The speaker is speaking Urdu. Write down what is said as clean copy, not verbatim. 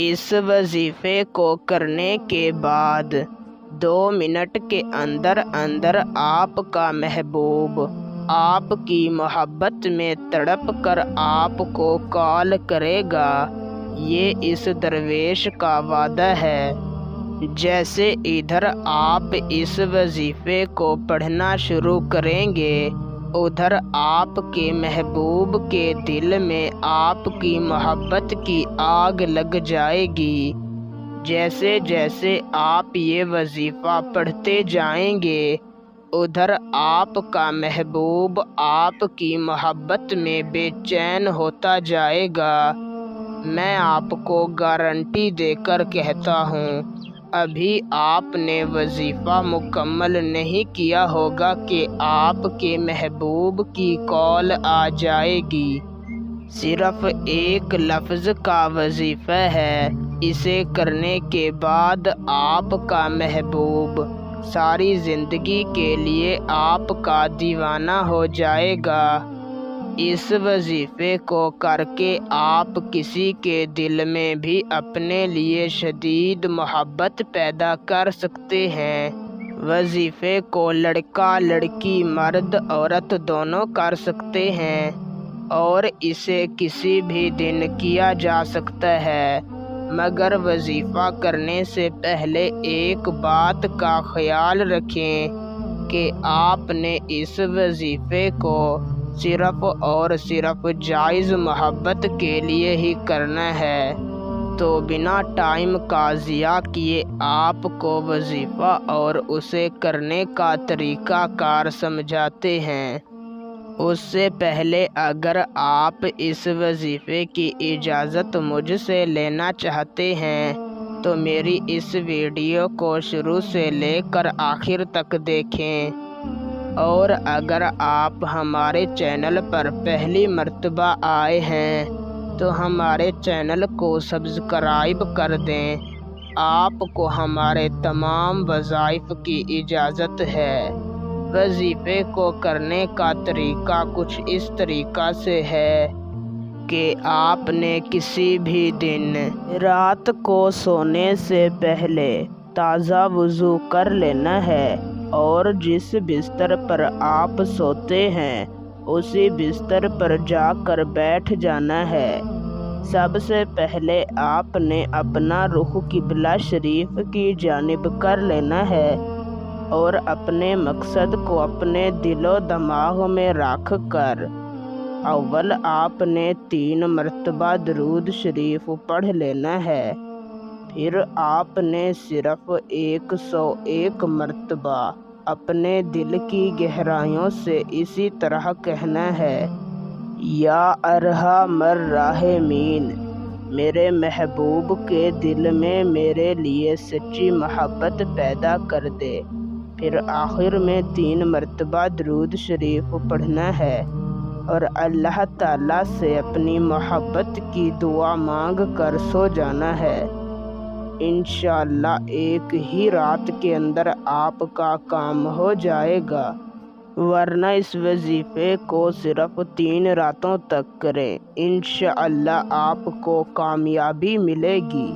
اس وظیفے کو کرنے کے بعد 2 منٹ کے اندر اندر آپ کا محبوب آپ کی محبت میں تڑپ کر آپ کو کال کرے گا۔ یہ اس درویش کا وعدہ ہے۔ جیسے ادھر آپ اس وظیفے کو پڑھنا شروع کریں گے، ادھر آپ کے محبوب کے دل میں آپ کی محبت کی آگ لگ جائے گی۔ جیسے جیسے آپ یہ وظیفہ پڑھتے جائیں گے، ادھر آپ کا محبوب آپ کی محبت میں بے چین ہوتا جائے گا۔ میں آپ کو گارنٹی دے کر کہتا ہوں، ابھی آپ نے وظیفہ مکمل نہیں کیا ہوگا کہ آپ کے محبوب کی کال آ جائے گی۔ صرف ایک لفظ کا وظیفہ ہے، اسے کرنے کے بعد آپ کا محبوب ساری زندگی کے لیے آپ کا دیوانہ ہو جائے گا۔ اس وظیفے کو کر کے آپ کسی کے دل میں بھی اپنے لیے شدید محبت پیدا کر سکتے ہیں۔ وظیفے کو لڑکا لڑکی مرد عورت دونوں کر سکتے ہیں، اور اسے کسی بھی دن کیا جا سکتا ہے، مگر وظیفہ کرنے سے پہلے ایک بات کا خیال رکھیں کہ آپ نے اس وظیفے کو صرف اور صرف جائز محبت کے لیے ہی کرنا ہے۔ تو بنا ٹائم کا ضیاع کیے آپ کو وظیفہ اور اسے کرنے کا طریقہ کار سمجھاتے ہیں۔ اس سے پہلے اگر آپ اس وظیفے کی اجازت مجھ سے لینا چاہتے ہیں تو میری اس ویڈیو کو شروع سے لے کر آخر تک دیکھیں، اور اگر آپ ہمارے چینل پر پہلی مرتبہ آئے ہیں تو ہمارے چینل کو سبسکرائب کر دیں۔ آپ کو ہمارے تمام وظائف کی اجازت ہے۔ وظیفے کو کرنے کا طریقہ کچھ اس طریقہ سے ہے کہ آپ نے کسی بھی دن رات کو سونے سے پہلے تازہ وضو کر لینا ہے، اور جس بستر پر آپ سوتے ہیں اسی بستر پر جا کر بیٹھ جانا ہے۔ سب سے پہلے آپ نے اپنا رخ قبلہ شریف کی جانب کر لینا ہے، اور اپنے مقصد کو اپنے دل و دماغ میں رکھ کر اول آپ نے 3 مرتبہ درود شریف پڑھ لینا ہے۔ پھر آپ نے صرف 101 مرتبہ اپنے دل کی گہرائیوں سے اسی طرح کہنا ہے، یا ارحم الراحمین، میرے محبوب کے دل میں میرے لیے سچی محبت پیدا کر دے۔ پھر آخر میں 3 مرتبہ درود شریف پڑھنا ہے، اور اللہ تعالیٰ سے اپنی محبت کی دعا مانگ کر سو جانا ہے۔ انشاءاللہ ایک ہی رات کے اندر آپ کا کام ہو جائے گا، ورنہ اس وظیفے کو صرف 3 راتوں تک کریں، انشاءاللہ آپ کو کامیابی ملے گی۔